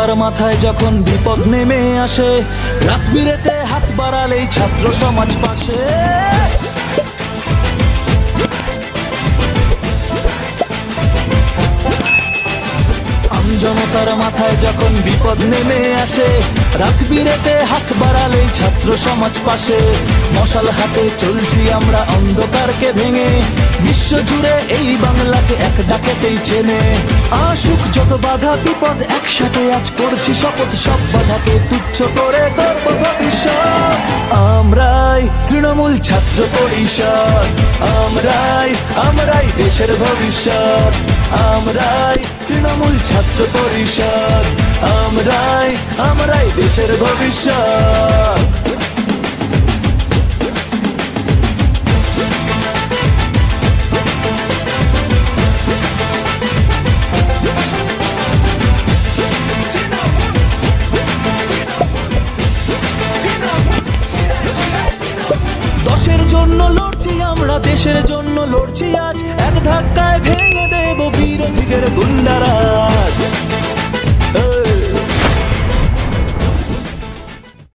জনতার মাথায় যখন বিপদ নেমে আসে, রাত বিরেতে হাত বাড়ালেই ছাত্র সমাজ পাশে। জনতার মাথায় যখন বিপদ নেমে আসে, রাত বিরেতে হাত বাড়ালেই ছাত্র সমাজ পাশে। মশাল হাতে চলছি আমরা অন্ধকারকে ভেঙে, বিশ্ব জুড়ে এই বাংলাকে এক ডাকেতেই চেনে। আসুক যত বাধা বিপদ একসাথে আজ করছি শপথ, সব বাধাকে তুচ্ছ করে গর্ব ভবিষ্যৎ। আমরাই তৃণমূল ছাত্র পরিষদ, আমরাই দেশের ভবিষ্যৎ। আমরাই তৃণমূল ছাত্র পরিষদ, আমরাই দেশের ভবিষ্যৎ। দেশের জন্য লড়ছি আমরা, দেশের জন্য লড়ছি আজ। এক ধাক্কায় ভেঙে দে